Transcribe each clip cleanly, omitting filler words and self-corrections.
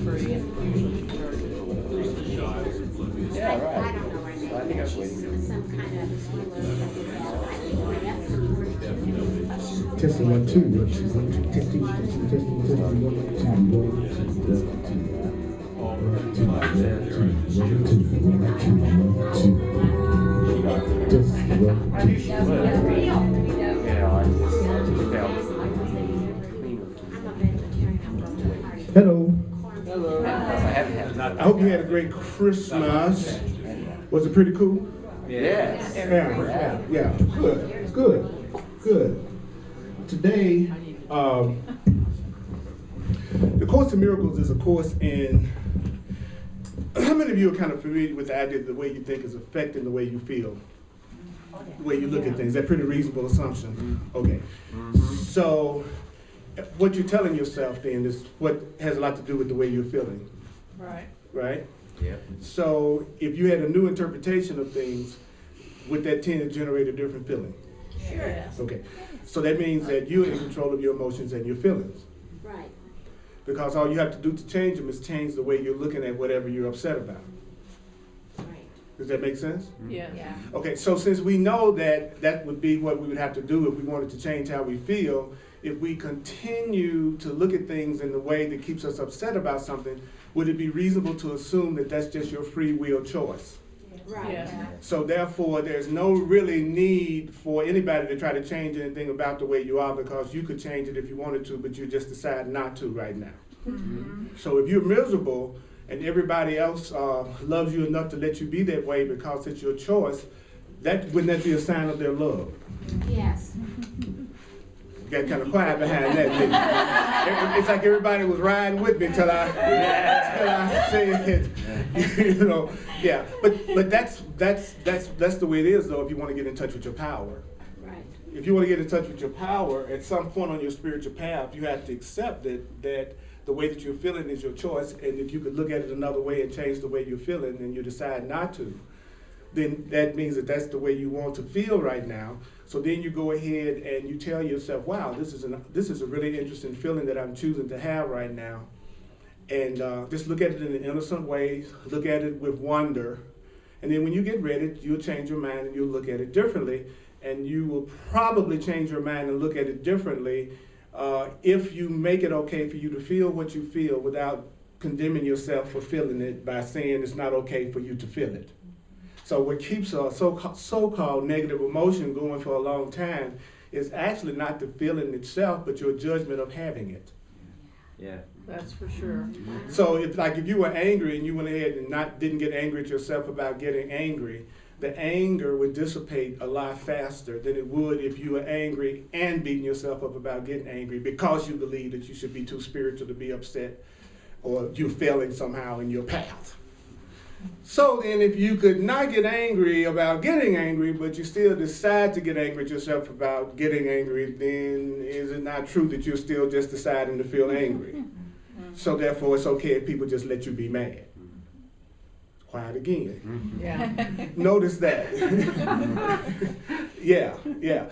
Yeah, right. I don't know her name. I think I was waiting. Some kind of Testing 1 2 testing 1 Hello. Hello. I hope you had a great Christmas. Was it pretty cool? Yes. Yeah. Good. Today, the Course in Miracles is a course in, how many of you are kind of familiar with the idea that the way you think is affecting the way you feel? The way you look at things. That's a pretty reasonable assumption. Okay. So, what you're telling yourself then is what has a lot to do with the way you're feeling. Right? Yeah. So, if you had a new interpretation of things, would that tend to generate a different feeling? Sure. Okay. So that means that you're in control of your emotions and your feelings. Right. Because all you have to do to change them is change the way you're looking at whatever you're upset about. Right. Does that make sense? Yeah. Okay, so since we know that that would be what we would have to do if we wanted to change how we feel, if we continue to look at things in the way that keeps us upset about something, would it be reasonable to assume that that's just your free will choice? Right. Yeah. So therefore, there's no really need for anybody to try to change anything about the way you are, because you could change it if you wanted to, but you just decide not to right now. So if you're miserable and everybody else loves you enough to let you be that way because it's your choice, wouldn't that be a sign of their love? Yes. Got kind of quiet behind that, didn't you? It's like everybody was riding with me till I said, yeah. But that's the way it is, though. If you want to get in touch with your power, Right. if you want to get in touch with your power, at some point on your spiritual path, you have to accept that the way that you're feeling is your choice, and if you could look at it another way and change the way you're feeling, and you decide not to, then that means that that's the way you want to feel right now. So then you go ahead and you tell yourself, wow, this is a really interesting feeling that I'm choosing to have right now. And just look at it in an innocent way, look at it with wonder. And then when you get ready, you'll change your mind and you'll look at it differently. And you will probably change your mind and look at it differently if you make it okay for you to feel what you feel without condemning yourself for feeling it by saying it's not okay for you to feel it. So what keeps a so-called negative emotion going for a long time is actually not the feeling itself, but your judgment of having it. Yeah. That's for sure. So if you were angry and you went ahead and didn't get angry at yourself about getting angry, the anger would dissipate a lot faster than it would if you were angry and beating yourself up about getting angry because you believe that you should be too spiritual to be upset or you're failing somehow in your path. So then if you could not get angry about getting angry, but you still decide to get angry at yourself about getting angry, then is it not true that you're still just deciding to feel angry? So therefore it's okay if people just let you be mad. Quiet again. Yeah. Notice that. Yeah.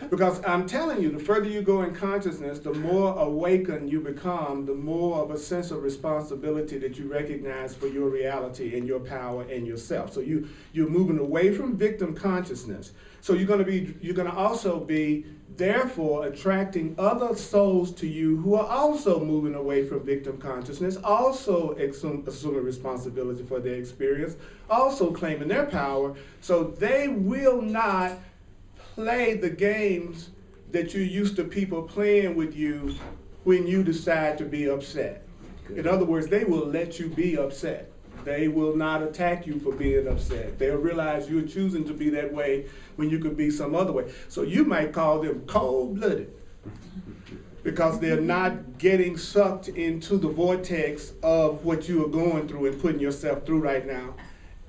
Because I'm telling you, the further you go in consciousness, the more awakened you become, the more of a sense of responsibility that you recognize for your reality and your power and yourself. So you're moving away from victim consciousness. So you're going to also be therefore attracting other souls to you who are also moving away from victim consciousness, also assuming responsibility for their experience, also claiming their power, so they will not play the games that you're used to people playing with you when you decide to be upset. In other words, they will let you be upset. They will not attack you for being upset. They'll realize you're choosing to be that way when you could be some other way. So you might call them cold-blooded because they're not getting sucked into the vortex of what you are going through and putting yourself through right now.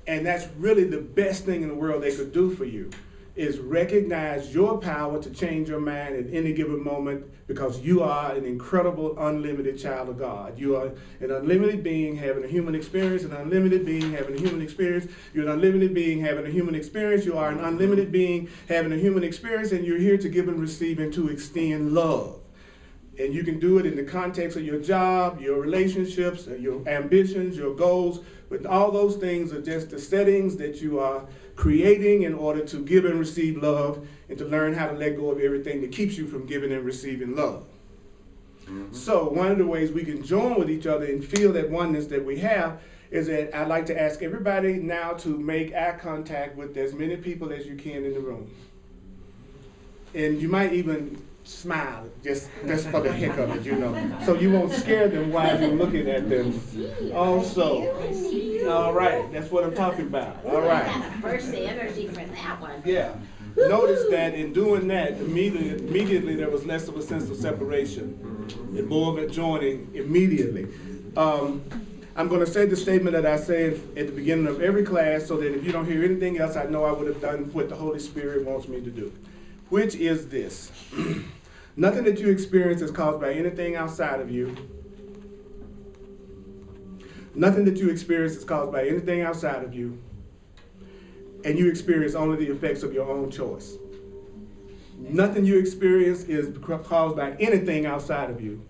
And that's really the best thing in the world they could do for you, is recognize your power to change your mind at any given moment, because you are an incredible, unlimited child of God. You are an unlimited being having a human experience, an unlimited being having a human experience. You're an unlimited being having a human experience. You are an unlimited being having a human experience, and you're here to give and receive and to extend love. And you can do it in the context of your job, your relationships, your ambitions, your goals. But all those things are just the settings that you are creating in order to give and receive love and to learn how to let go of everything that keeps you from giving and receiving love. So one of the ways we can join with each other and feel that oneness that we have is that I'd like to ask everybody now to make eye contact with as many people as you can in the room. And you might even smile, just for the heck of it, you know. So you won't scare them while you're looking at them also. All right, that's what I'm talking about. All right. Kind of burst the energy for that one. Yeah. Notice that in doing that, immediately there was less of a sense of separation and more of a joining immediately. I'm going to say the statement that I say at the beginning of every class so that if you don't hear anything else, I know I would have done what the Holy Spirit wants me to do, which is this. Nothing that you experience is caused by anything outside of you. Nothing that you experience is caused by anything outside of you. And you experience only the effects of your own choice. Nothing you experience is caused by anything outside of you.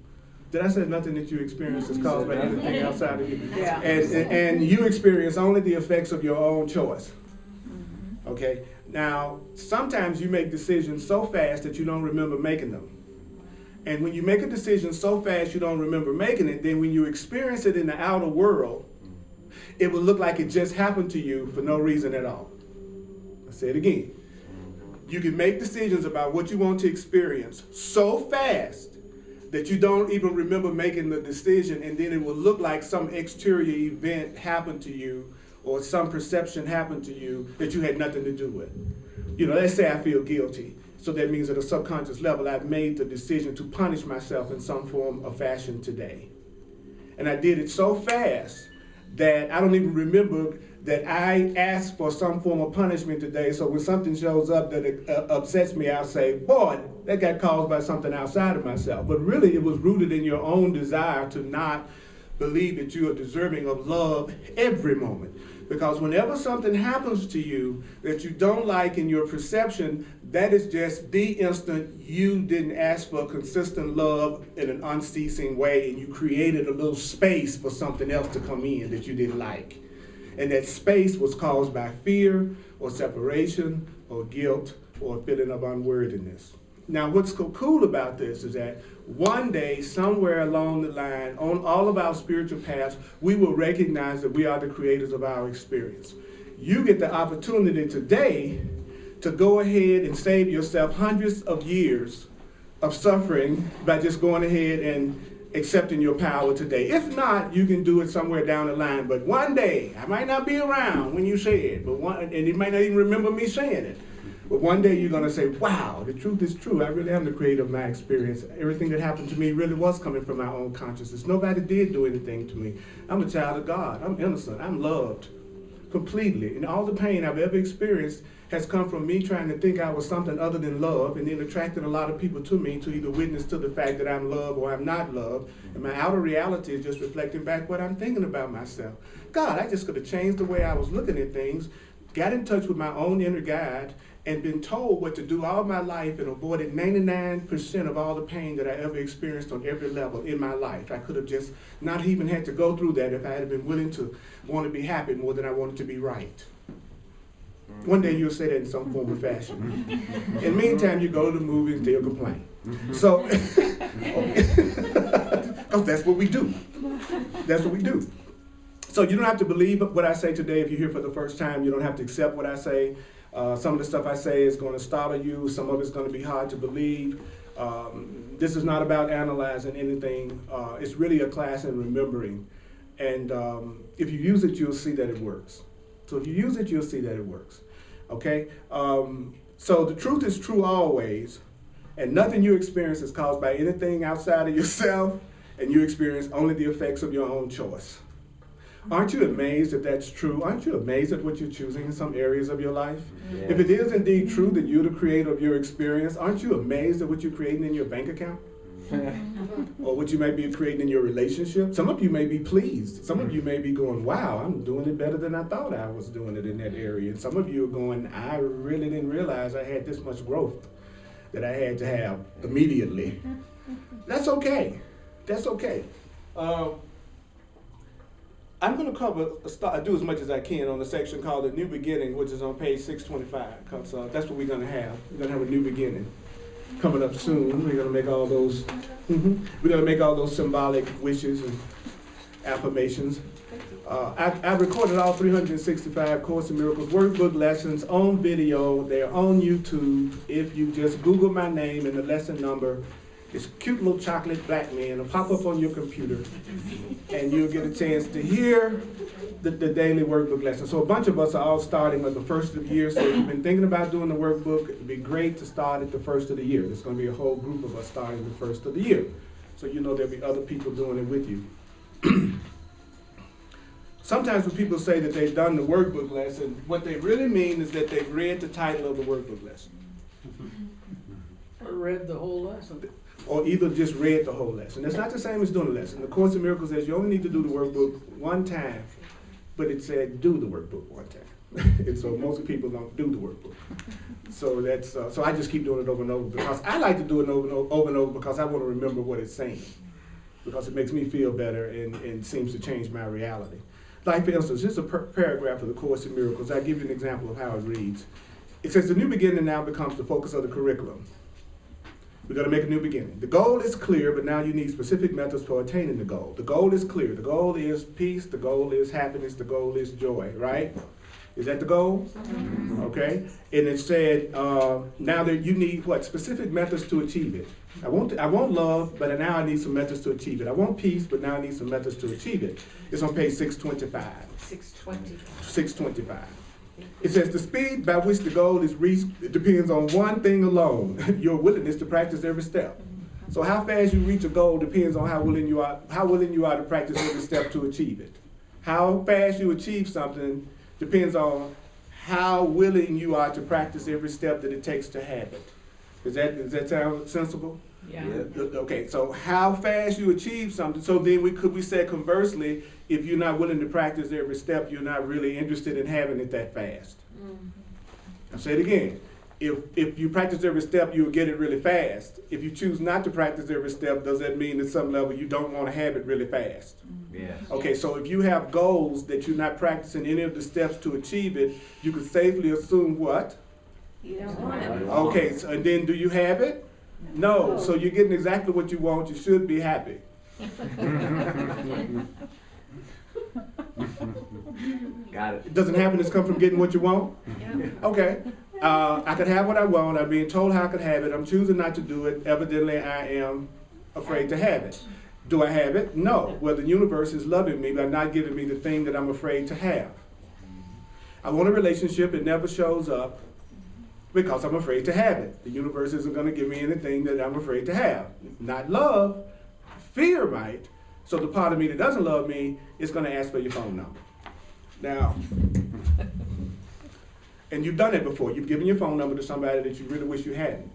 Did I say nothing that you experience is caused by anything outside of you? Yeah. And you experience only the effects of your own choice. Okay? Now, sometimes you make decisions so fast that you don't remember making them. And when you make a decision so fast you don't remember making it, then when you experience it in the outer world, it will look like it just happened to you for no reason at all. I'll say it again. You can make decisions about what you want to experience so fast that you don't even remember making the decision, and then it will look like some exterior event happened to you or some perception happened to you that you had nothing to do with. You know, let's say I feel guilty. So that means at a subconscious level, I've made the decision to punish myself in some form or fashion today. And I did it so fast that I don't even remember that I asked for some form of punishment today. So when something shows up that upsets me, I'll say, boy, that got caused by something outside of myself. But really, it was rooted in your own desire to not believe that you are deserving of love every moment. Because whenever something happens to you that you don't like in your perception, that is just the instant you didn't ask for consistent love in an unceasing way, and you created a little space for something else to come in that you didn't like. And that space was caused by fear or separation or guilt or a feeling of unworthiness. Now, what's cool about this is that one day, somewhere along the line, on all of our spiritual paths, we will recognize that we are the creators of our experience. You get the opportunity today to go ahead and save yourself hundreds of years of suffering by just going ahead and accepting your power today. If not, you can do it somewhere down the line. But one day, I might not be around when you say it, and you might not even remember me saying it. But one day you're going to say, wow, the truth is true. I really am the creator of my experience. Everything that happened to me really was coming from my own consciousness. Nobody did do anything to me. I'm a child of God. I'm innocent. I'm loved completely. And all the pain I've ever experienced has come from me trying to think I was something other than love, and then attracting a lot of people to me to either witness to the fact that I'm loved or I'm not loved. And my outer reality is just reflecting back what I'm thinking about myself. God, I just could have changed the way I was looking at things, got in touch with my own inner guide, and been told what to do all my life and avoided 99% of all the pain that I ever experienced on every level in my life. I could have just not even had to go through that if I had been willing to want to be happy more than I wanted to be right. One day you'll say that in some form or fashion. In the meantime, you go to the movies and still complain. So, because that's what we do. That's what we do. So you don't have to believe what I say today if you're here for the first time. You don't have to accept what I say. Some of the stuff I say is going to startle you. Some of it's going to be hard to believe. This is not about analyzing anything. It's really a class in remembering. And if you use it, you'll see that it works. So if you use it, you'll see that it works. Okay? So the truth is true always. And nothing you experience is caused by anything outside of yourself. And you experience only the effects of your own choice. Aren't you amazed that that's true? Aren't you amazed at what you're choosing in some areas of your life? Yes. If it is indeed true that you're the creator of your experience, aren't you amazed at what you're creating in your bank account? Or what you may be creating in your relationship? Some of you may be pleased. Some of you may be going, wow, I'm doing it better than I thought I was doing it in that area. And some of you are going, I really didn't realize I had this much growth that I had to have immediately. That's okay. That's okay. I'm going to do as much as I can on the section called The New Beginning, which is on page 625, because that's what we're going to have. We're going to have a new beginning coming up soon. We're going to make all those, we're going to make all those symbolic wishes and affirmations. I've recorded all 365 Course in Miracles workbook lessons on video. They're on YouTube. If you just Google my name and the lesson number, this cute little chocolate black man will pop up on your computer, and you'll get a chance to hear the daily workbook lesson. So a bunch of us are all starting at the first of the year. So if you've been thinking about doing the workbook, it'd be great to start at the first of the year. There's going to be a whole group of us starting the first of the year. So you know there'll be other people doing it with you. Sometimes when people say that they've done the workbook lesson, what they really mean is that they've read the title of the workbook lesson. I read the whole lesson. Or either just read the whole lesson. That's not the same as doing the lesson. The Course in Miracles says you only need to do the workbook one time, but it said do the workbook one time. And so most people don't do the workbook. So that's so I just keep doing it over and over because I like to do it over and over because I want to remember what it's saying, because it makes me feel better and seems to change my reality. Like, for instance, here's a paragraph of the Course in Miracles. I'll give you an example of how it reads. It says, the new beginning now becomes the focus of the curriculum. We're going to make a new beginning. The goal is clear, but now you need specific methods for attaining the goal. The goal is clear. The goal is peace. The goal is happiness. The goal is joy, right? Is that the goal? Okay. And it said, now that you need what? Specific methods to achieve it. I want love, but now I need some methods to achieve it. I want peace, but now I need some methods to achieve it. It's on page 625. 625. It says the speed by which the goal is reached depends on one thing alone: your willingness to practice every step. So how fast you reach a goal depends on how willing you are to practice every step to achieve it. How fast you achieve something depends on how willing you are to practice every step that it takes to have it. Does that sound sensible? Yeah. Okay, so how fast you achieve something. So then we say conversely, if you're not willing to practice every step, you're not really interested in having it that fast. I'll say it again. If you practice every step, you'll get it really fast. If you choose not to practice every step, does that mean at some level you don't want to have it really fast? Yes. Okay, so if you have goals that you're not practicing any of the steps to achieve it, you can safely assume what? You don't want it. Okay, so, and then do you have it? No. So you're getting exactly what you want. You should be happy. Got it. Doesn't happiness come from getting what you want? Yeah. Okay. I could have what I want. I'm being told how I could have it. I'm choosing not to do it. Evidently, I am afraid to have it. Do I have it? No. Well, the universe is loving me by not giving me the thing that I'm afraid to have. I want a relationship. It never shows up because I'm afraid to have it. The universe isn't going to give me anything that I'm afraid to have. Not love. Fear might. So the part of me that doesn't love me is going to ask for your phone number. Now, and you've done it before. You've given your phone number to somebody that you really wish you hadn't.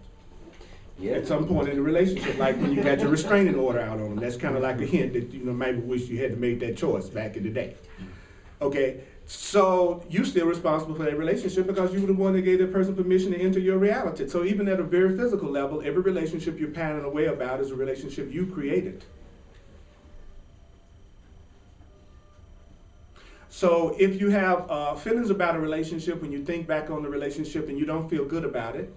Yeah. At some point in the relationship, like when you got your restraining order out on them. That's kind of like a hint that you maybe wish you had to make that choice back in the day. Okay, so you're still responsible for that relationship because you were the one that gave that person permission to enter your reality. So even at a very physical level, every relationship you're pining away about is a relationship you created. So if you have feelings about a relationship, when you think back on the relationship and you don't feel good about it,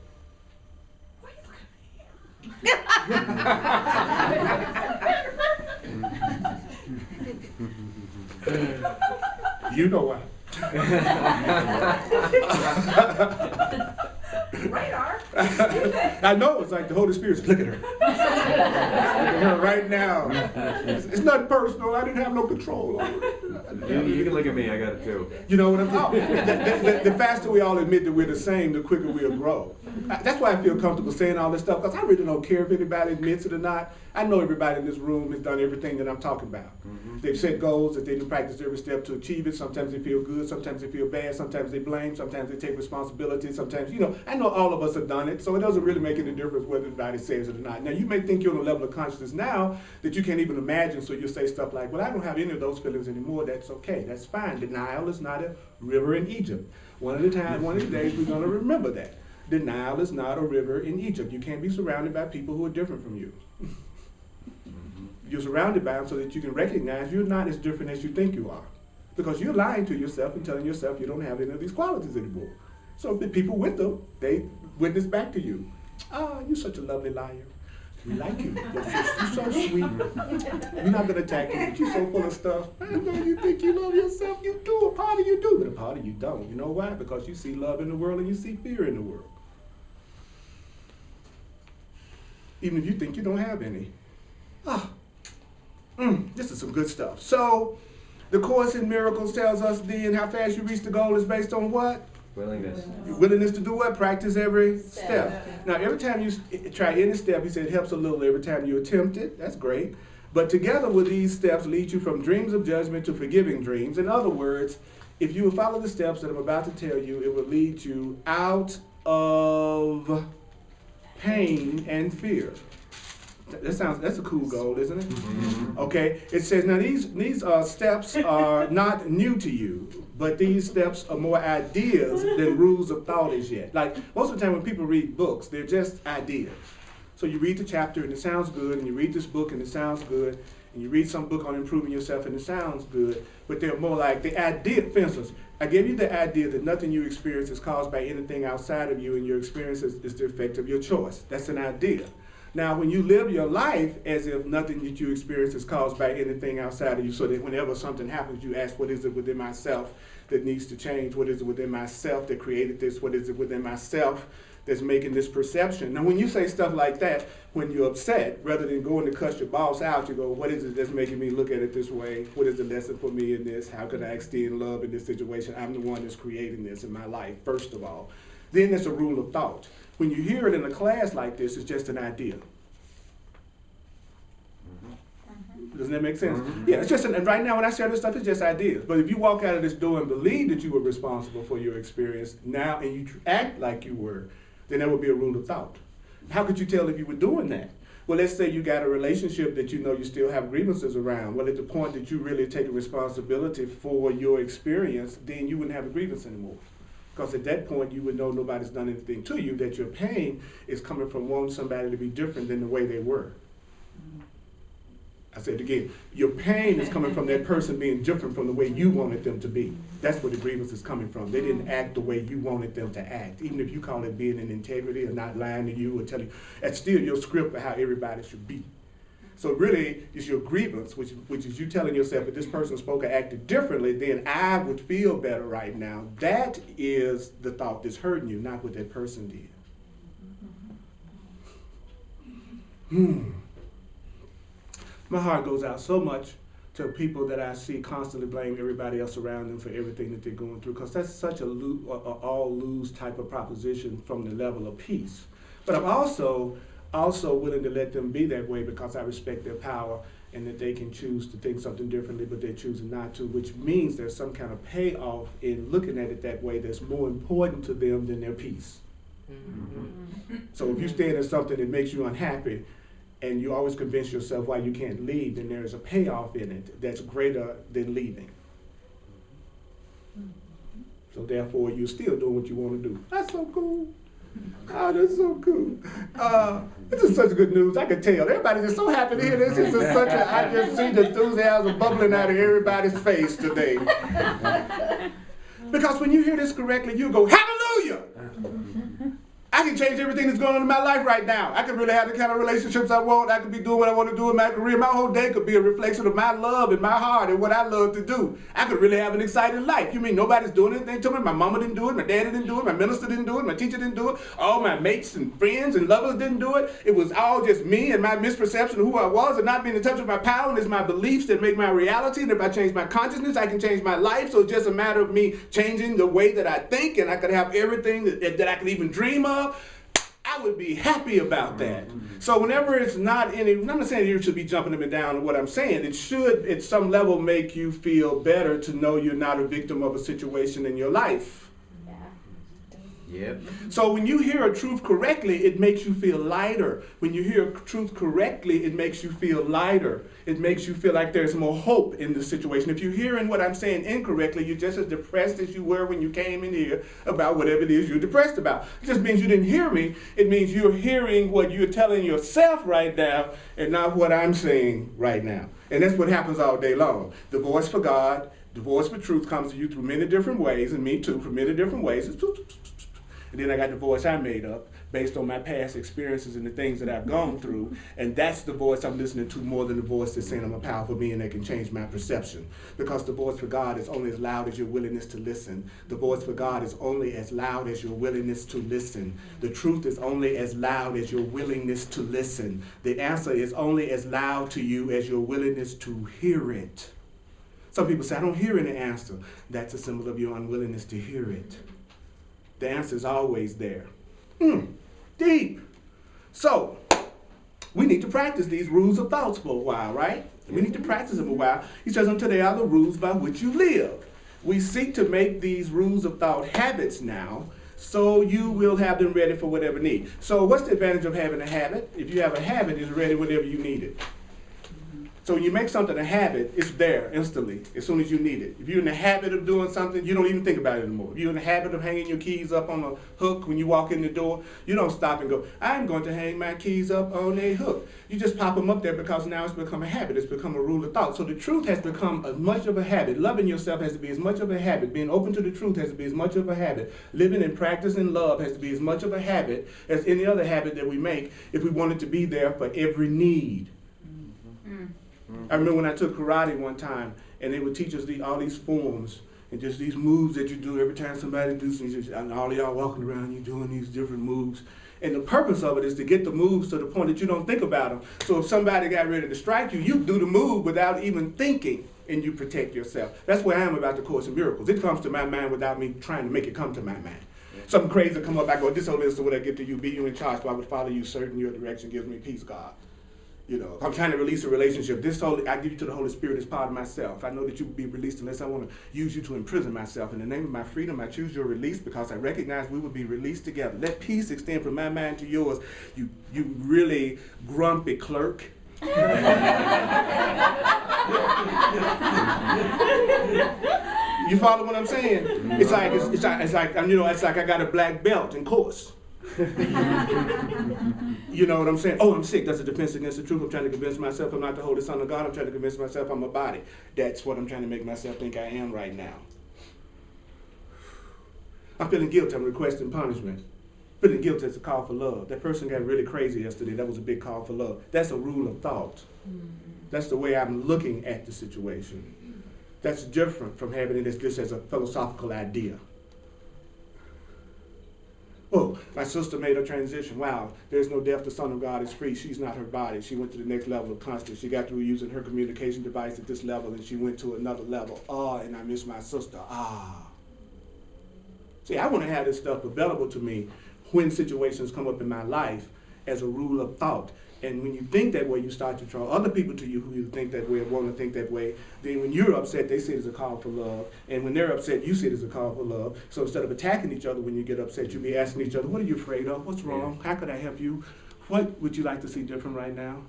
you know why. Radar. I know, it's like the Holy Spirit says, look at her. Look at her right now. It's not personal. I didn't have no control over it. You can look at me, I got it too. You know what I'm saying? The faster we all admit that we're the same, the quicker we'll grow. That's why I feel comfortable saying all this stuff, because I really don't care if anybody admits it or not. I know everybody in this room has done everything that I'm talking about. They've set goals that they didn't practice every step to achieve it. Sometimes they feel good, sometimes they feel bad, sometimes they blame, sometimes they take responsibility, sometimes, I know all of us have done it, so it doesn't really make any difference whether anybody says it or not. Now, you may think you're on a level of consciousness now that you can't even imagine, so you'll say stuff like, well, I don't have any of those feelings anymore. That's okay. That's fine. Denial is not a river in Egypt. One of the days, we're going to remember that. Denial is not a river in Egypt. You can't be surrounded by people who are different from you. you're surrounded by them so that you can recognize you're not as different as you think you are. Because you're lying to yourself and telling yourself you don't have any of these qualities anymore. So the people with them, they witness back to you. Oh, you're such a lovely liar. We like you. You're so sweet. We're not going to attack you, but you're so full of stuff. I know you think you love yourself. You do. A part of you do, but a part of you don't. You know why? Because you see love in the world and you see fear in the world. Even if you think you don't have any. This is some good stuff. So, the Course in Miracles tells us then how fast you reach the goal is based on what? Willingness. Your willingness to do what? Practice every step. Now, every time you try any step, he said it helps a little every time you attempt it. That's great. But together with these steps lead you from dreams of judgment to forgiving dreams. In other words, if you will follow the steps that I'm about to tell you, it will lead you out of pain and fear. That's a cool goal, isn't it? Mm-hmm. Okay, it says now these steps are not new to you, but these steps are more ideas than rules of thought as yet. Like most of the time when people read books, they're just ideas. So you read the chapter and it sounds good, and you read this book and it sounds good, and you read some book on improving yourself and it sounds good, but they're more like the idea. For instance, I gave you the idea that nothing you experience is caused by anything outside of you, and your experience is the effect of your choice. That's an idea. Now, when you live your life as if nothing that you experience is caused by anything outside of you, so that whenever something happens, you ask, what is it within myself that needs to change? What is it within myself that created this? What is it within myself that's making this perception? Now, when you say stuff like that, when you're upset, rather than going to cuss your boss out, you go, what is it that's making me look at it this way? What is the lesson for me in this? How can I extend love in this situation? I'm the one that's creating this in my life, first of all. Then there's a rule of thought. When you hear it in a class like this, it's just an idea. Doesn't that make sense? Mm-hmm. Yeah, it's just, and right now when I share this stuff, it's just ideas. But if you walk out of this door and believe that you were responsible for your experience now, and you act like you were, then that would be a rule of thought. How could you tell if you were doing that? Well, let's say you got a relationship that you know you still have grievances around. Well, at the point that you really take responsibility for your experience, then you wouldn't have a grievance anymore. Because at that point, you would know nobody's done anything to you, that your pain is coming from wanting somebody to be different than the way they were. I said it again, your pain is coming from that person being different from the way you wanted them to be. That's where the grievance is coming from. They didn't act the way you wanted them to act. Even if you call it being in integrity or not lying to you or telling you, that's still your script for how everybody should be. So really, it's your grievance, which is you telling yourself, if this person spoke or acted differently, then I would feel better right now. That is the thought that's hurting you, not what that person did. My heart goes out so much to people that I see constantly blame everybody else around them for everything that they're going through, because that's such a all-lose type of proposition from the level of peace. But I'm also willing to let them be that way because I respect their power and that they can choose to think something differently, but they're choosing not to, which means there's some kind of payoff in looking at it that way that's more important to them than their peace. Mm-hmm. So if you stand in something that makes you unhappy and you always convince yourself why you can't leave, then there's a payoff in it that's greater than leaving. So therefore, you're still doing what you want to do. That's so cool. Oh, that's so cool. This is such good news. I can tell. Everybody's just so happy to hear this. This is such a, I just see the enthusiasm bubbling out of everybody's face today. Because when you hear this correctly, you go, hallelujah! I can change everything that's going on in my life right now. I can really have the kind of relationships I want. I can be doing what I want to do in my career. My whole day could be a reflection of my love and my heart and what I love to do. I could really have an exciting life. You mean nobody's doing anything to me? My mama didn't do it. My daddy didn't do it. My minister didn't do it. My teacher didn't do it. All my mates and friends and lovers didn't do it. It was all just me and my misperception of who I was and not being in touch with my power. And it's my beliefs that make my reality. And if I change my consciousness, I can change my life. So it's just a matter of me changing the way that I think, and I could have everything that I could even dream of. I would be happy about that. So whenever it's not any, I'm not saying you should be jumping up and down on what I'm saying. It should, at some level, make you feel better to know you're not a victim of a situation in your life. Yep. So when you hear a truth correctly, it makes you feel lighter. When you hear truth correctly, it makes you feel lighter. It makes you feel like there's more hope in the situation. If you're hearing what I'm saying incorrectly, you're just as depressed as you were when you came in here about whatever it is you're depressed about. It just means you didn't hear me. It means you're hearing what you're telling yourself right now and not what I'm saying right now. And that's what happens all day long. The voice for God, the voice for truth comes to you through many different ways, and me too, for many different ways. And then I got the voice I made up based on my past experiences and the things that I've gone through. And that's the voice I'm listening to more than the voice that's saying I'm a powerful being that can change my perception. Because the voice for God is only as loud as your willingness to listen. The voice for God is only as loud as your willingness to listen. The truth is only as loud as your willingness to listen. The answer is only as loud to you as your willingness to hear it. Some people say, I don't hear any answer. That's a symbol of your unwillingness to hear it. The answer is always there. Deep. So, we need to practice these rules of thoughts for a while, right? We need to practice them a while. He says, until they are the rules by which you live. We seek to make these rules of thought habits now, so you will have them ready for whatever need. So what's the advantage of having a habit? If you have a habit, it's ready whenever you need it. So when you make something a habit, it's there instantly, as soon as you need it. If you're in the habit of doing something, you don't even think about it anymore. If you're in the habit of hanging your keys up on a hook when you walk in the door, you don't stop and go, I'm going to hang my keys up on a hook. You just pop them up there because now it's become a habit. It's become a rule of thought. So the truth has become as much of a habit. Loving yourself has to be as much of a habit. Being open to the truth has to be as much of a habit. Living and practicing love has to be as much of a habit as any other habit that we make if we want it to be there for every need. I remember when I took karate one time, and they would teach us all these forms and just these moves that you do every time somebody does something, and all of y'all walking around, you doing these different moves. And the purpose of it is to get the moves to the point that you don't think about them. So if somebody got ready to strike you, you do the move without even thinking, and you protect yourself. That's where I am about the Course in Miracles. It comes to my mind without me trying to make it come to my mind. Something crazy come up, I go, this whole list of what I get to you, be you in charge, so I would follow you, certain your direction gives me peace, God. You know, if I'm trying to release a relationship, I give you to the Holy Spirit as part of myself. I know that you will be released unless I want to use you to imprison myself. In the name of my freedom, I choose your release because I recognize we will be released together. Let peace extend from my mind to yours. You really grumpy clerk. You follow what I'm saying? It's like I got a black belt in course. You know what I'm saying? Oh, I'm sick. That's a defense against the truth. I'm trying to convince myself I'm not the Holy Son of God. I'm trying to convince myself I'm a body. That's what I'm trying to make myself think I am right now. I'm feeling guilty. I'm requesting punishment. Feeling guilty is a call for love. That person got really crazy yesterday. That was a big call for love. That's a rule of thought. That's the way I'm looking at the situation. That's different from having it just as a philosophical idea. Oh, my sister made a transition. Wow, there's no death. The Son of God is free. She's not her body. She went to the next level of consciousness. She got through using her communication device at this level, and she went to another level. And I miss my sister. See, I want to have this stuff available to me when situations come up in my life as a rule of thought. And when you think that way, you start to draw other people to you who you think that way or want to think that way. Then when you're upset, they see it as a call for love. And when they're upset, you see it as a call for love. So instead of attacking each other when you get upset, you'll be asking each other, what are you afraid of? What's wrong? How could I help you? What would you like to see different right now?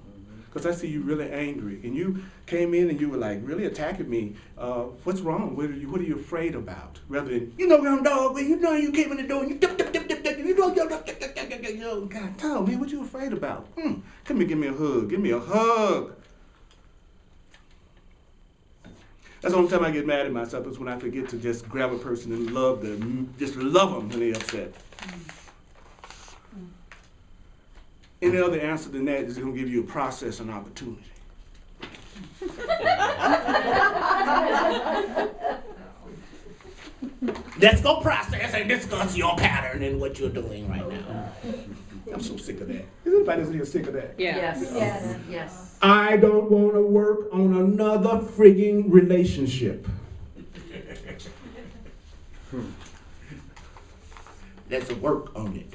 Because I see you really angry. And you came in and you were like really attacking me. What's wrong? What are you afraid about? Rather than, you know, young dog, you know you came in the door and you God, tell me, what you afraid about? Come here, give me a hug. Give me a hug. That's the only time I get mad at myself is when I forget to just grab a person and love them. Just love them when they're upset. Any other answer than that is going to give you a process and opportunity. Let's go process and discuss your pattern and what you're doing right now. I'm so sick of that. Is anybody in here sick of that? Yes. Yes. Yes. I don't want to work on another frigging relationship. Let's work on it.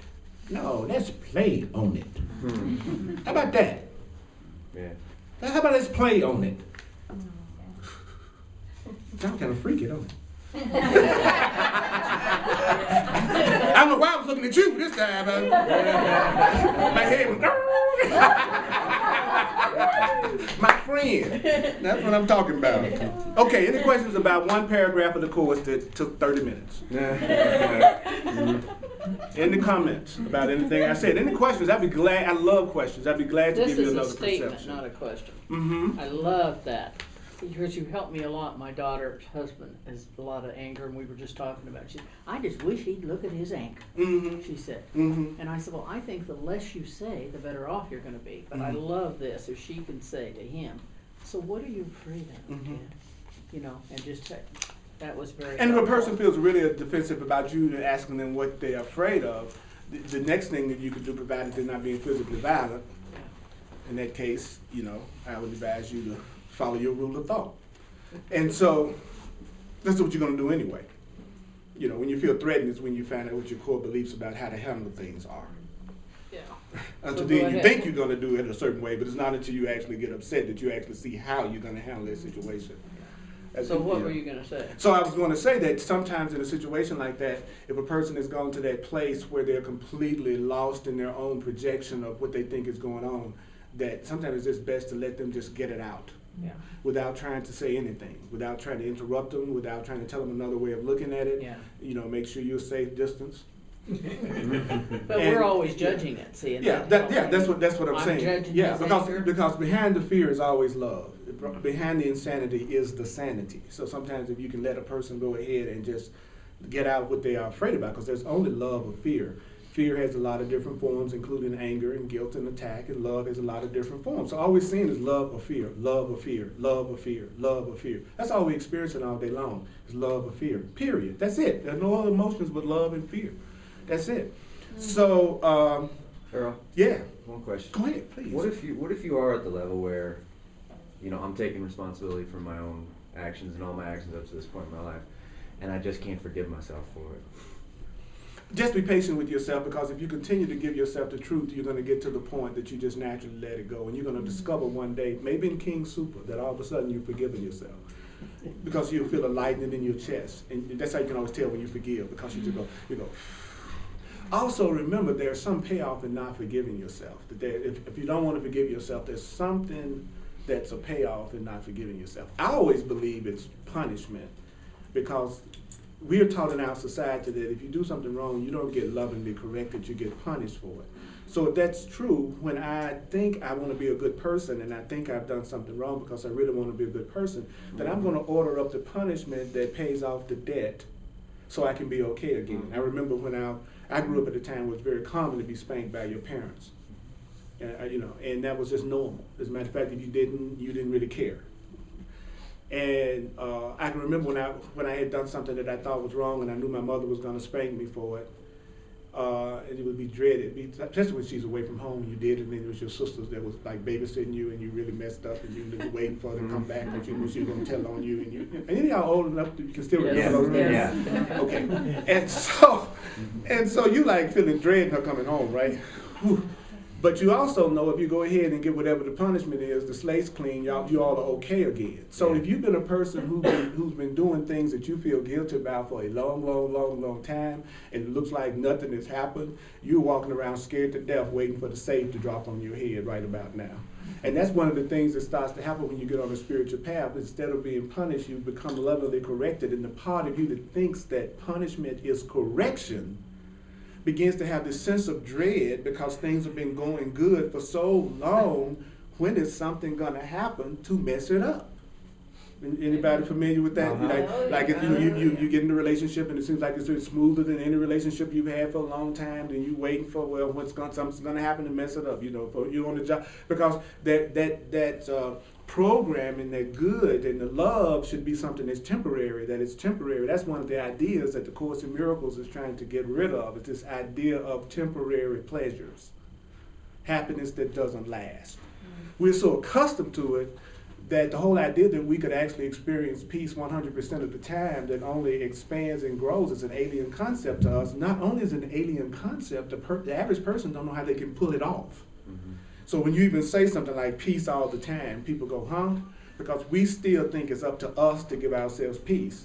No, let's play on it. How about that? Yeah. How about let's play on it? Sounds kind of freaky, don't it? I don't know why I was looking at you this time. My head was, my friend. That's what I'm talking about. Okay, any questions about one paragraph of the course that took 30 minutes? Any comments about anything I said? Any questions? I'd be glad. I love questions. I'd be glad to This give you is a another statement, perception. not a question. Mm-hmm. I love that. Because you helped me a lot. My daughter's husband has a lot of anger, and we were just talking about it. She said, I just wish he'd look at his anger, Mm-hmm. she said. Mm-hmm. And I said, well, I think the less you say, the better off you're going to be. But I love this, if she can say to him, so what are you afraid of, kid? You know, and just say, that was very And if a helpful. person feels really defensive about you and asking them what they're afraid of, the next thing that you could do, provided they're not being physically violent, in that case, you know, I would advise you to follow your rule of thought. And so that's what you're going to do anyway. You know, when you feel threatened is when you find out what your core beliefs about how to handle things are. Yeah. Until So then, go you ahead. think you're going to do it a certain way, but it's not until you actually get upset that you actually see how you're going to handle that situation. So what were you going to say? So I was going to say that sometimes in a situation like that, if a person has gone to that place where they're completely lost in their own projection of what they think is going on, that sometimes it's just best to let them just get it out. Yeah. Without trying to say anything, without trying to interrupt them, without trying to tell them another way of looking at it. Yeah. You know, make sure you're a safe distance. But And- we're always judging it, see? And Yeah, that's what I'm saying. Judging Yeah, his because anger. because behind the fear is always love. Behind the insanity is the sanity. So sometimes if you can let a person go ahead and just get out what they are afraid about, because there's only love or fear. Fear has a lot of different forms, including anger and guilt and attack, and love has a lot of different forms. So all we're seeing is love or fear, love or fear, love or fear, love or fear. That's all we're experiencing all day long, is love or fear, period. That's it. There's no other emotions but love and fear. That's it. So, Earl, yeah, one question. go ahead, please. What if you are at the level where, you know, I'm taking responsibility for my own actions and all my actions up to this point in my life, and I just can't forgive myself for it? Just be patient with yourself, because if you continue to give yourself the truth, you're going to get to the point that you just naturally let it go. And you're going to discover one day, maybe in King Super, that all of a sudden you've forgiven yourself. Because you'll feel a lightening in your chest. And that's how you can always tell when you forgive, because you go. Also, remember, there's some payoff in not forgiving yourself. That if you don't want to forgive yourself, there's something that's a payoff in not forgiving yourself. I always believe it's punishment, because we are taught in our society that if you do something wrong, you don't get lovingly corrected, you get punished for it. So if that's true, when I think I want to be a good person and I think I've done something wrong because I really want to be a good person, then I'm going to order up the punishment that pays off the debt so I can be okay again. I remember when I grew up at a time where it was very common to be spanked by your parents. And that was just normal. As a matter of fact, if you didn't really care. And I can remember when I had done something that I thought was wrong, and I knew my mother was going to spank me for it. And it would be dreaded, especially when she's away from home. You did, and then it was your sisters that was like babysitting you, and you really messed up, and you were waiting for her to come back, and you knew she was going to tell on you. And any of y'all old enough that you can still remember those things? Yeah. Okay. And so you like feeling dread in her coming home, right? Whew. But you also know if you go ahead and get whatever the punishment is, the slate's clean, you all are okay again. So if you've been a person who's been doing things that you feel guilty about for a long time, and it looks like nothing has happened, you're walking around scared to death waiting for the safe to drop on your head right about now. And that's one of the things that starts to happen when you get on a spiritual path. Instead of being punished, you become lovingly corrected. And the part of you that thinks that punishment is correction begins to have this sense of dread, because things have been going good for so long. When is something going to happen to mess it up? Anybody familiar with that? Like if you get in a relationship and it seems like it's smoother than any relationship you've had for a long time, then you waiting for, well, something's going to happen to mess it up, for you on the job, because that program and that good and the love should be something that's temporary, that it's temporary. That's one of the ideas that the Course in Miracles is trying to get rid of. It's this idea of temporary pleasures, happiness that doesn't last. We're so accustomed to it that the whole idea that we could actually experience peace 100% of the time, that only expands and grows, is an alien concept to us. Not only is it an alien concept, the average person don't know how they can pull it off. So when you even say something like peace all the time, people go, huh? Because we still think it's up to us to give ourselves peace.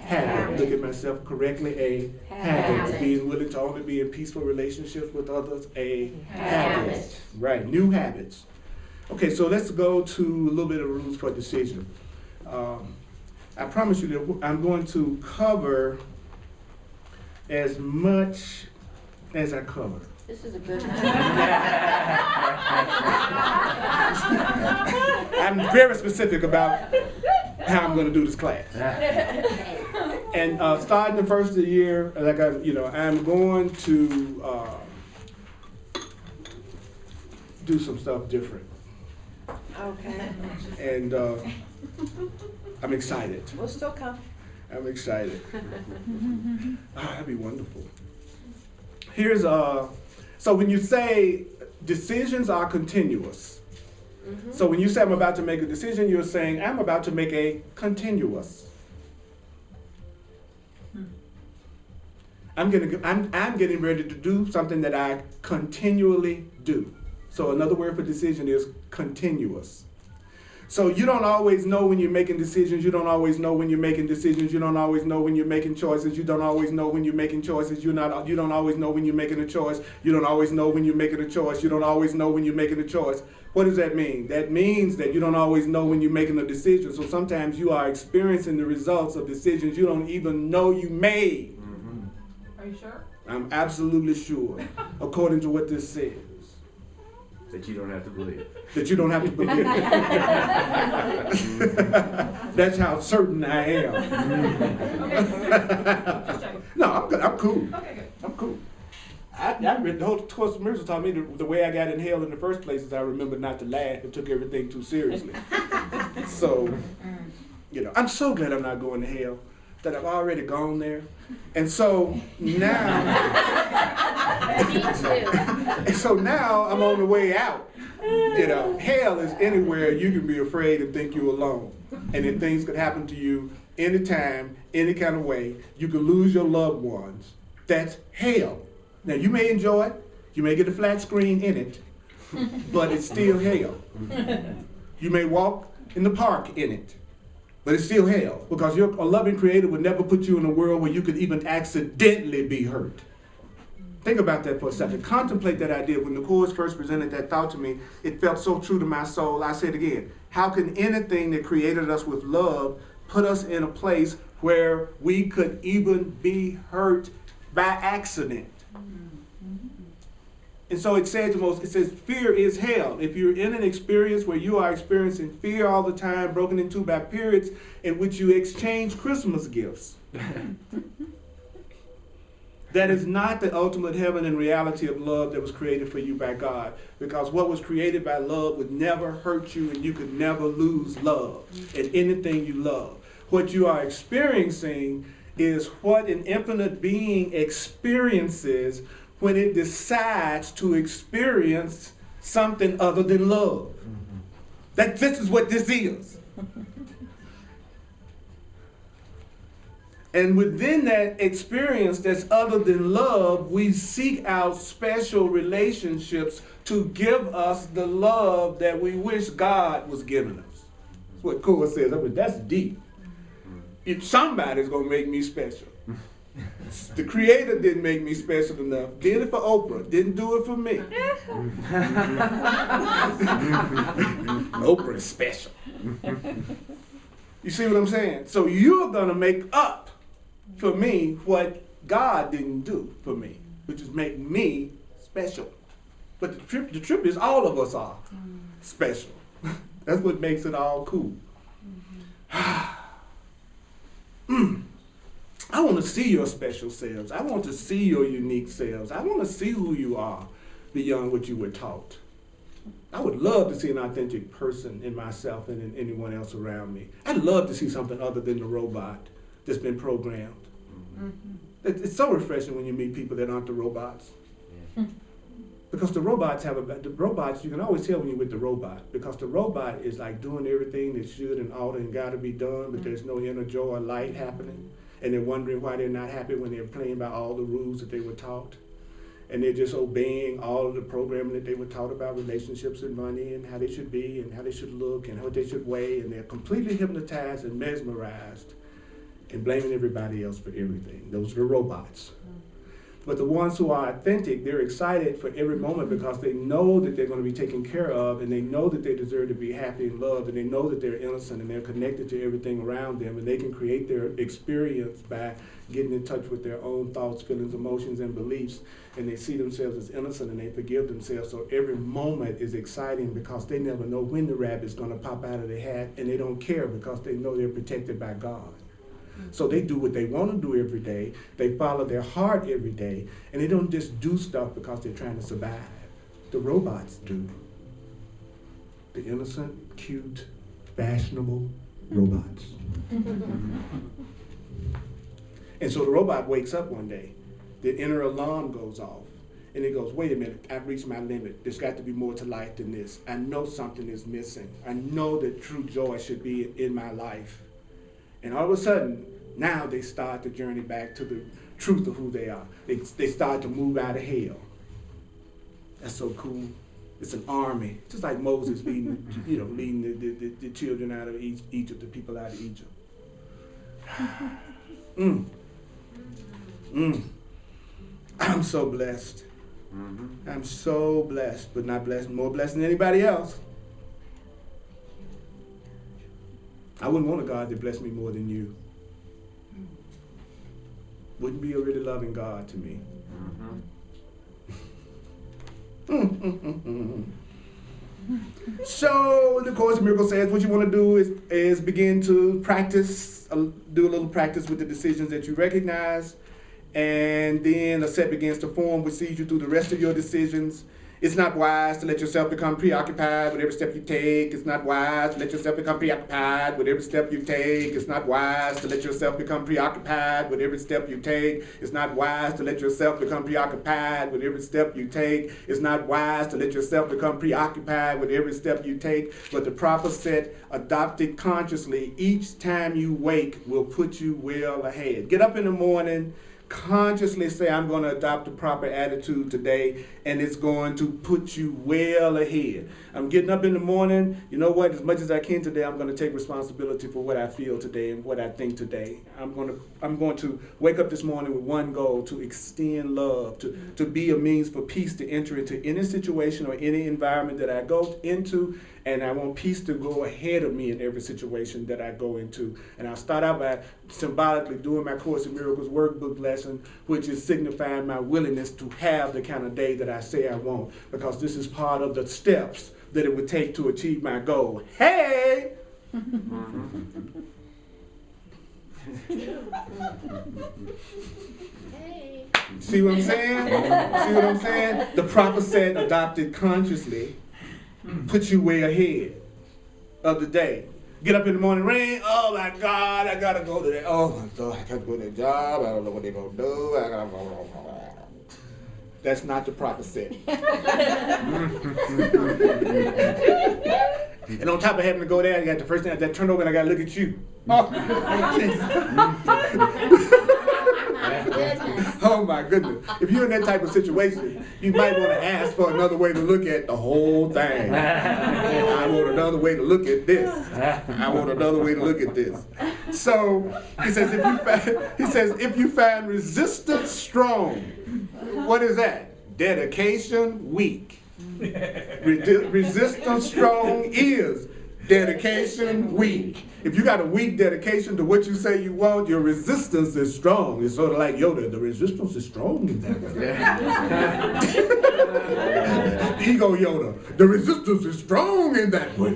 habit. Look at myself correctly, a habit. Being willing to only be in peaceful relationships with others, a habit. Right, new habits. Okay, so let's go to a little bit of rules for decision. I promise you that I'm going to cover as much as I cover. This is a good one. I'm very specific about how I'm going to do this class. And starting the first of the year, like I'm going to do some stuff different. Okay. And I'm excited. We'll still come. I'm excited. That'd be wonderful. Here's so when you say decisions are continuous. So when you say I'm about to make a decision, you're saying I'm about to make a continuous. I'm getting ready to do something that I continually do. So another word for decision is continuous. So you don't always know when you're making decisions. You don't always know when you're making decisions. You don't always know when you're making choices. You don't always know when you're making choices. You don't always know when you're making a choice. You don't always know when you're making a choice. You don't always know when you're making a choice. What does that mean? That means that you don't always know when you're making a decision. So sometimes you are experiencing the results of decisions you don't even know you made. Are you sure? I'm absolutely sure, according to what this says. That you don't have to believe. That you don't have to believe. That's how certain I am. No, I'm good. I'm cool. Okay, good. I'm cool. I read the whole Course of Miracles taught me the way I got in hell in the first place is I remembered not to laugh and took everything too seriously. So, I'm so glad I'm not going to hell, that I've already gone there. And so now, and so now I'm on the way out. Hell is anywhere you can be afraid and think you're alone. And then things could happen to you anytime, any kind of way. You could lose your loved ones. That's hell. Now you may enjoy it. You may get a flat screen in it, but it's still hell. You may walk in the park in it, but it's still hell, because a loving creator would never put you in a world where you could even accidentally be hurt. Think about that for a second. Contemplate that idea. When the Course first presented that thought to me, it felt so true to my soul. I said again, how can anything that created us with love put us in a place where we could even be hurt by accident? And so it says fear is hell. If you're in an experience where you are experiencing fear all the time, broken into by periods in which you exchange Christmas gifts, that is not the ultimate heaven and reality of love that was created for you by God. Because what was created by love would never hurt you, and you could never lose love in anything you love. What you are experiencing is what an infinite being experiences when it decides to experience something other than love. This is what this is. And within that experience that's other than love, we seek out special relationships to give us the love that we wish God was giving us. That's what Course says. That's deep. If somebody's going to make me special. The Creator didn't make me special enough. Did it for Oprah. Didn't do it for me. Oprah is special. You see what I'm saying? So you're going to make up for me what God didn't do for me, which is make me special. But the trip is all of us are special. That's what makes it all cool. I want to see your special selves. I want to see your unique selves. I want to see who you are beyond what you were taught. I would love to see an authentic person in myself and in anyone else around me. I'd love to see something other than the robot that's been programmed. It's so refreshing when you meet people that aren't the robots. Because the robots, you can always tell when you're with the robot, because the robot is like doing everything that should and ought and got to be done, but there's no inner joy or light happening. And they're wondering why they're not happy when they're playing by all the rules that they were taught. And they're just obeying all of the programming that they were taught about relationships and money and how they should be and how they should look and what they should weigh. And they're completely hypnotized and mesmerized. and blaming everybody else for everything. Those are the robots. But the ones who are authentic, they're excited for every moment because they know that they're going to be taken care of, and they know that they deserve to be happy and loved, and they know that they're innocent and they're connected to everything around them, and they can create their experience by getting in touch with their own thoughts, feelings, emotions, and beliefs, and they see themselves as innocent and they forgive themselves. So every moment is exciting because they never know when the rabbit's going to pop out of their hat, and they don't care because they know they're protected by God. So they do what they want to do every day. They follow their heart every day. And they don't just do stuff because they're trying to survive. The robots do. The innocent, cute, fashionable robots. And so the robot wakes up one day. The inner alarm goes off. And it goes, wait a minute, I've reached my limit. There's got to be more to life than this. I know something is missing. I know that true joy should be in my life. And all of a sudden, now they start the journey back to the truth of who they are. They start to move out of hell. That's so cool. It's an army, just like Moses leading the children out of Egypt, the people out of Egypt. I'm so blessed. I'm so blessed, but not blessed, more blessed than anybody else. I wouldn't want a God that blessed me more than you. Wouldn't be a really loving God to me. So, in the Course in Miracles says, what you want to do is begin to practice, do a little practice with the decisions that you recognize, and then a set begins to form, which sees you through the rest of your decisions. It's not wise to let yourself become preoccupied with every step you take. It's not wise to let yourself become preoccupied with every step you take. It's not wise to let yourself become preoccupied with every step you take. It's not wise to let yourself become preoccupied with every step you take. It's not wise to let yourself become preoccupied with every step you take. But the proper set, adopted consciously each time you wake, will put you well ahead. Get up in the morning, consciously say, I'm going to adopt the proper attitude today, and it's going to put you well ahead. I'm getting up in the morning, you know what, as much as I can today, I'm going to take responsibility for what I feel today and what I think today. I'm going to wake up this morning with one goal, to extend love, to be a means for peace to enter into any situation or any environment that I go into, and I want peace to go ahead of me in every situation that I go into. And I'll start out by symbolically doing my Course in Miracles workbook lesson, which is signifying my willingness to have the kind of day that I say I want, because this is part of the steps that it would take to achieve my goal. Hey! See what I'm saying? See what I'm saying? The proper set, adopted consciously, puts you way ahead of the day. Get up in the morning, rain, oh my God, I gotta go to that. Oh my God, I gotta go to that job. I don't know what they're gonna do. That's not the proper set. And on top of having to go there, you got the first thing that turned over and I gotta look at you. Oh, oh my goodness. If you're in that type of situation, you might want to ask for another way to look at the whole thing. I want another way to look at this. I want another way to look at this. So he says, if you find resistance strong, what is that? Dedication weak. Resistance strong is dedication weak. If you got a weak dedication to what you say you want, your resistance is strong. It's sort of like Yoda. The resistance is strong in that way. Ego Yoda. The resistance is strong in that way.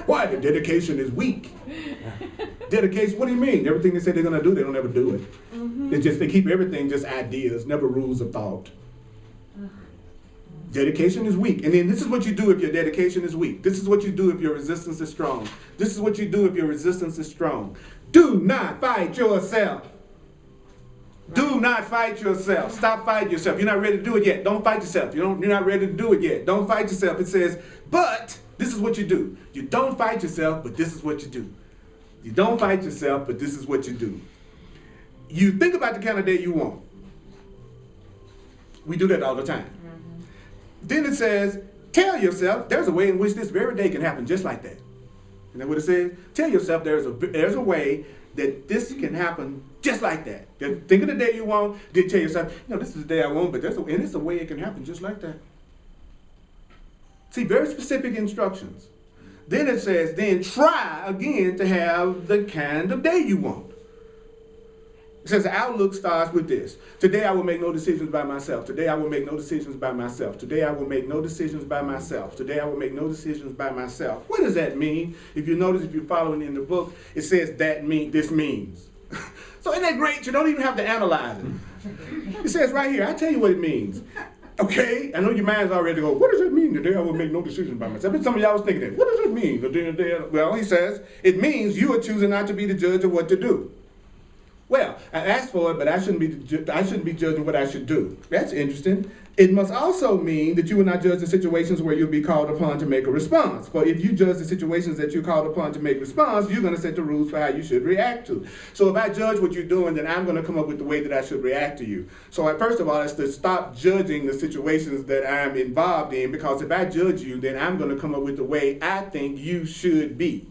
Why? The dedication is weak. Dedication, what do you mean? Everything they say they're going to do, they don't ever do it. It's just, they keep everything just ideas, never rules of thought. Dedication is weak. And then this is what you do if your dedication is weak. This is what you do if your resistance is strong. This is what you do if your resistance is strong. Do not fight yourself. Do not fight yourself. Stop fighting yourself. You're not ready to do it yet. Don't fight yourself. You're not ready to do it yet. Don't fight yourself. It says, but this is what you do. You don't fight yourself, but this is what you do. You don't fight yourself, but this is what you do. You think about the kind of day you want. We do that all the time. Then it says, tell yourself there's a way in which this very day can happen just like that. Isn't that what it says? Tell yourself there's a way that this can happen just like that. Just think of the day you want, then tell yourself, this is the day I want, but and it's a way it can happen just like that. See, very specific instructions. Then it says, then try again to have the kind of day you want. It says the outlook starts with this. Today I will make no decisions by myself. Today I will make no decisions by myself. Today I will make no decisions by myself. Today I will make no decisions by myself. What does that mean? If you notice, if you're following in the book, it says this means. So isn't that great? You don't even have to analyze it. It says right here, I tell you what it means. Okay, I know your mind's already go, what does it mean? Today I will make no decisions by myself. And some of y'all was thinking that, what does it mean? Well, he says, it means you are choosing not to be the judge of what to do. Well, I asked for it, but I shouldn't be judging what I should do. That's interesting. It must also mean that you will not judge the situations where you'll be called upon to make a response. For if you judge the situations that you're called upon to make a response, you're going to set the rules for how you should react to. So if I judge what you're doing, then I'm going to come up with the way that I should react to you. So first of all, that's to stop judging the situations that I'm involved in, because if I judge you, then I'm going to come up with the way I think you should be.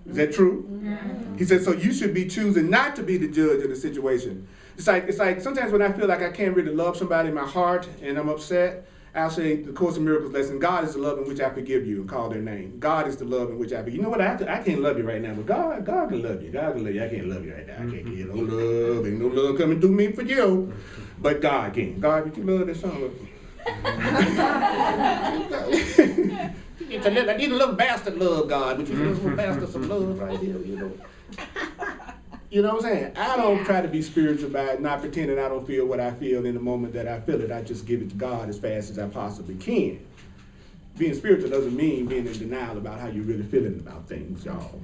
Is that true? Mm-hmm. He said, so you should be choosing not to be the judge of the situation. It's like sometimes when I feel like I can't really love somebody in my heart and I'm upset, I'll say the Course in Miracles lesson, God is the love in which I forgive you, and call their name. God is the love in which I forgive you. You know what? I can't love you right now, but God can love you. God can love you. I can't love you right now. I can't get no love. Ain't no love coming through me for you. But God can. God, would you love this song? I need a little bastard love, God. Would you give a little bastard some love right here, You know what I'm saying? I don't try to be spiritual by not pretending I don't feel what I feel in the moment that I feel it. I just give it to God as fast as I possibly can. Being spiritual doesn't mean being in denial about how you're really feeling about things, y'all.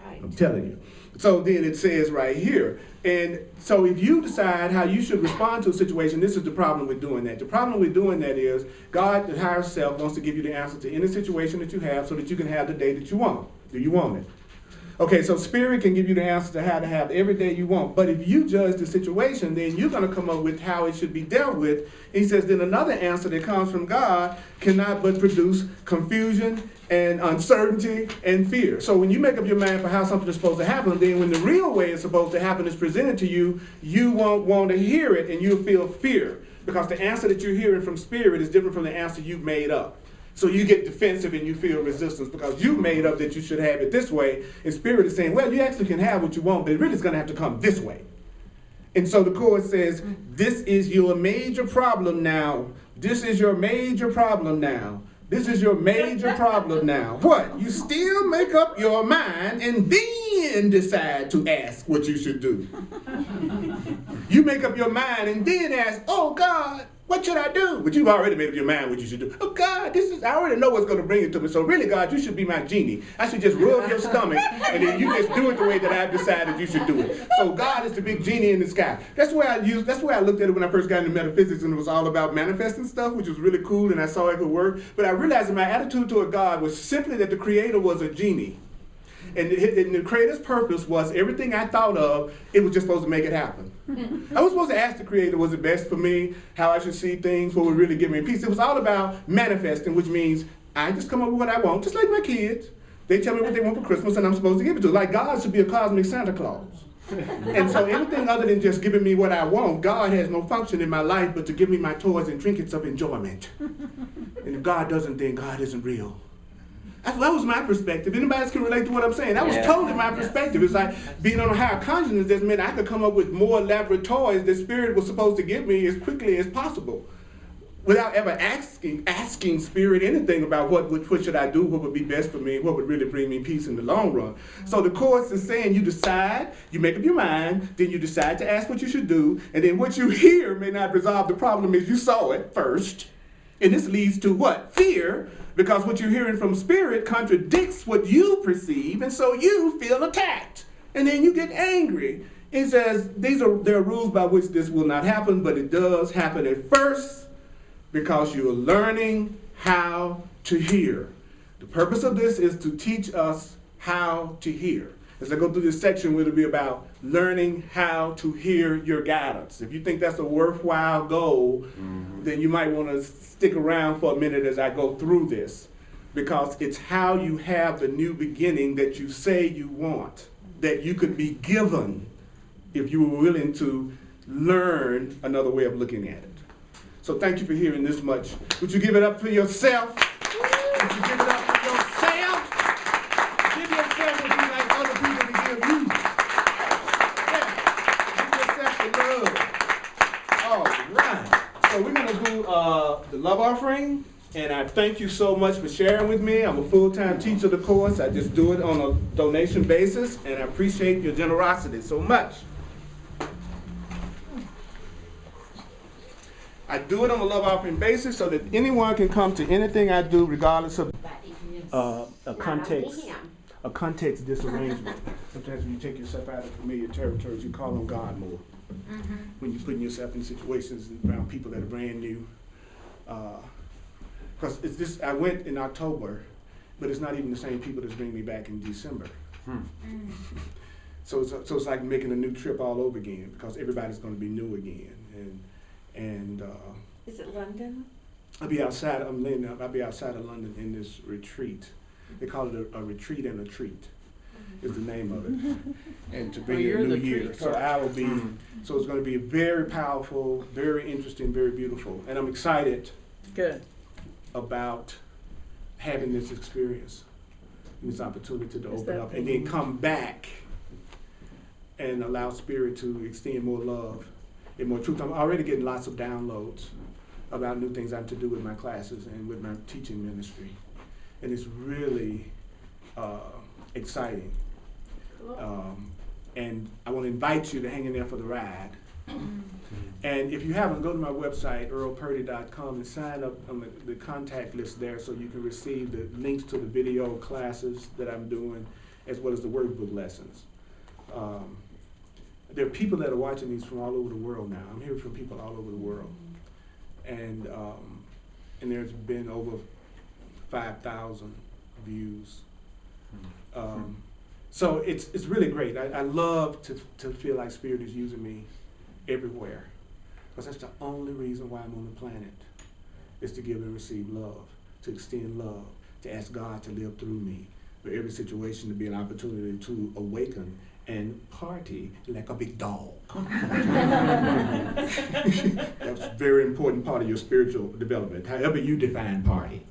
Right. I'm telling you. So then it says right here, and so if you decide how you should respond to a situation, this is the problem with doing that. The problem with doing that is God, the higher self, wants to give you the answer to any situation that you have so that you can have the day that you want. Do you want it? Okay, so Spirit can give you the answer to how to have every day you want. But if you judge the situation, then you're going to come up with how it should be dealt with. He says, then another answer that comes from God cannot but produce confusion and uncertainty and fear. So when you make up your mind for how something is supposed to happen, then when the real way it's supposed to happen is presented to you, you won't want to hear it and you'll feel fear. Because the answer that you're hearing from Spirit is different from the answer you've made up. So you get defensive and you feel resistance because you've made up that you should have it this way. And Spirit is saying, well, you actually can have what you want, but it really is going to have to come this way. And so the Course says, this is your major problem now. This is your major problem now. This is your major problem now. What? You still make up your mind and then decide to ask what you should do. You make up your mind and then ask, oh God, what should I do? But you've already made up your mind what you should do. Oh God, I already know what's going to bring it to me. So really, God, you should be my genie. I should just rub your stomach and then you just do it the way that I've decided you should do it. So God is the big genie in the sky. That's where I looked at it when I first got into metaphysics, and it was all about manifesting stuff, which was really cool, and I saw it could work. But I realized that my attitude toward God was simply that the Creator was a genie. And the Creator's purpose was everything I thought of, it was just supposed to make it happen. I was supposed to ask the Creator, was it best for me, how I should see things, what would really give me peace. It was all about manifesting, which means I just come up with what I want, just like my kids. They tell me what they want for Christmas, and I'm supposed to give it to them. Like God should be a cosmic Santa Claus. And so anything other than just giving me what I want, God has no function in my life but to give me my toys and trinkets of enjoyment. And if God doesn't, then God isn't real. That was my perspective. Anybody else can relate to what I'm saying? That was totally my perspective. It's like being on a higher consciousness just meant I could come up with more elaborate toys that Spirit was supposed to give me as quickly as possible, without ever asking Spirit anything about what should I do, what would be best for me, what would really bring me peace in the long run. So the Course is saying you decide, you make up your mind, then you decide to ask what you should do, and then what you hear may not resolve the problem as you saw it first. And this leads to what? Fear. Because what you're hearing from Spirit contradicts what you perceive, and so you feel attacked. And then you get angry. It says there are rules by which this will not happen, but it does happen at first because you are learning how to hear. The purpose of this is to teach us how to hear. As I go through this section, it'll be about learning how to hear your guidance. If you think that's a worthwhile goal, then you might want to stick around for a minute as I go through this. because it's how you have the new beginning that you say you want, that you could be given if you were willing to learn another way of looking at it. So thank you for hearing this much. Would you give it up for yourself? Would you give it up for yourself? Give yourself what you like other people to give you. Yeah. Give yourself the love. All right. So we're going to do the love offering. And I thank you so much for sharing with me. I'm a full-time teacher of the course. I just do it on a donation basis. And I appreciate your generosity so much. I do it on a love offering basis so that anyone can come to anything I do regardless of a context disarrangement. Sometimes when you take yourself out of familiar territories, you call on God more. When you're putting yourself in situations around people that are brand new. Because it's this, I went in October, but it's not even the same people that's bringing me back in December. So it's like making a new trip all over again because everybody's going to be new again. And Is it London? I'll be outside of London in this retreat. They call it a retreat and a treat. Is the name of it. And to bring in a new year. So I will be. So it's going to be very powerful, very interesting, very beautiful, and I'm excited. Good. About having this experience, and this opportunity to open up, and then come back and allow Spirit to extend more love and more truth. I'm already getting lots of downloads about new things I'm to do with my classes and with my teaching ministry, and it's really exciting. And I want to invite you to hang in there for the ride. And if you haven't, go to my website, earlpurdy.com, and sign up on the contact list there so you can receive the links to the video classes that I'm doing, as well as the workbook lessons. There are people that are watching these from all over the world now. I'm hearing from people all over the world. And there's been over 5,000 views. So it's really great. I love to feel like Spirit is using me everywhere. Because that's the only reason why I'm on the planet, is to give and receive love, to extend love, to ask God to live through me, for every situation to be an opportunity to awaken and party like a big dog. That's a very important part of your spiritual development, however you define party.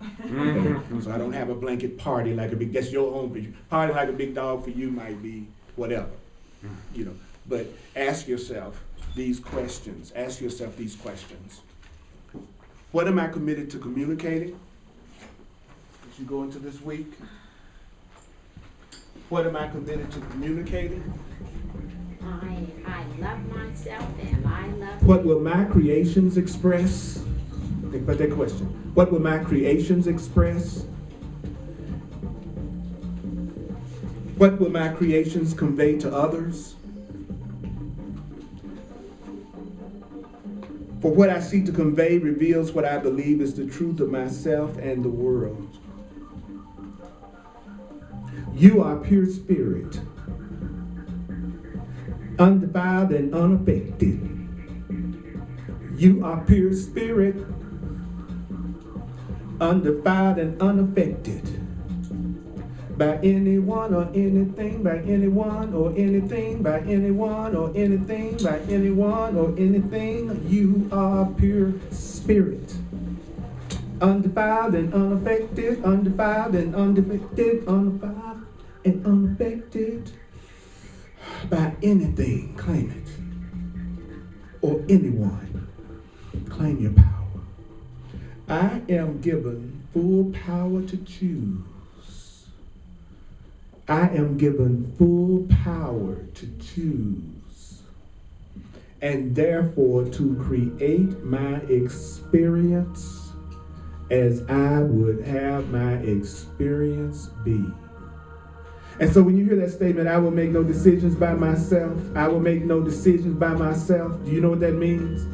So I don't have a blanket party like a big, that's your own vision. Party like a big dog for you might be whatever, you know. But ask yourself these questions. Ask yourself these questions. What am I committed to communicating as you go into this week? What am I committed to communicating? I love myself and I love. What will my creations express? Think about that question. What will my creations express? What will my creations convey to others? For what I seek to convey reveals what I believe is the truth of myself and the world. You are pure spirit, undefiled and unaffected. You are pure spirit, undefiled and unaffected by anyone or anything, by anyone or anything, by anyone or anything, by anyone or anything. You are pure spirit, undefiled and unaffected, undefiled and unaffected, undefiled and unaffected by anything. Claim it. Or anyone. Claim your power. I am given full power to choose. I am given full power to choose, and therefore to create my experience as I would have my experience be. And so when you hear that statement, I will make no decisions by myself. I will make no decisions by myself. Do you know what that means?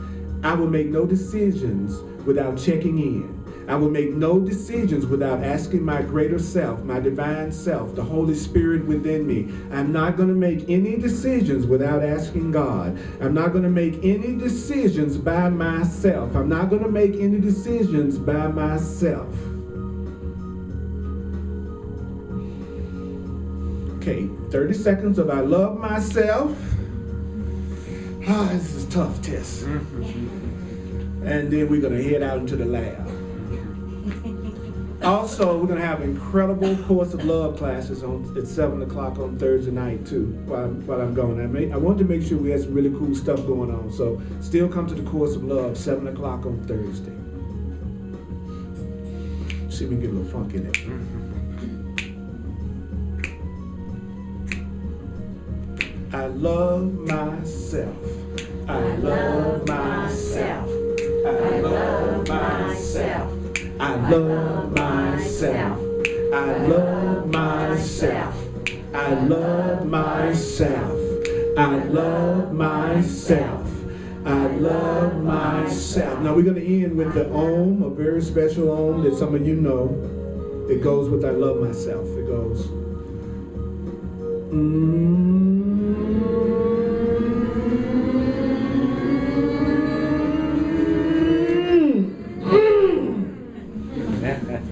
I will make no decisions without checking in. I will make no decisions without asking my greater self, my divine self, the Holy Spirit within me. I'm not going to make any decisions without asking God. I'm not going to make any decisions by myself. I'm not going to make any decisions by myself. Okay, 30 seconds of I love myself. This is a tough test. And then we're gonna head out into the lab. Also, we're gonna have incredible Course of Love classes at 7 o'clock on Thursday night too, while I'm gone. I wanted to make sure we had some really cool stuff going on. So still come to the Course of Love, 7 o'clock on Thursday. See if we can get a little funk in it. I love myself. I love myself. I love myself. I love myself. I love myself. I love myself. I love myself. I love myself. Now we're going to end with the Om, a very special Om that some of you know. It goes with I love myself. It goes.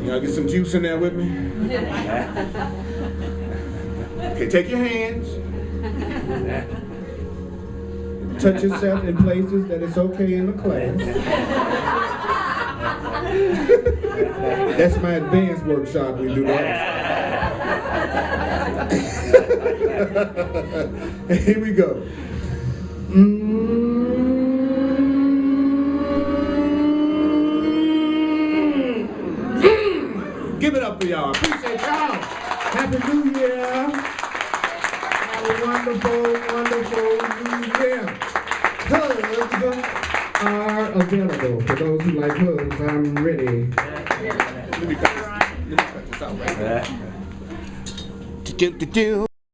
Y'all get some juice in there with me? Okay, take your hands. Touch yourself in places that it's okay in the class. That's my advanced workshop. We do that. Here we go. Give it up for y'all. Appreciate y'all. Happy New Year. Have a wonderful, wonderful New Year. Hugs are available. For those who like hugs, I'm ready. Let me cut this out right now.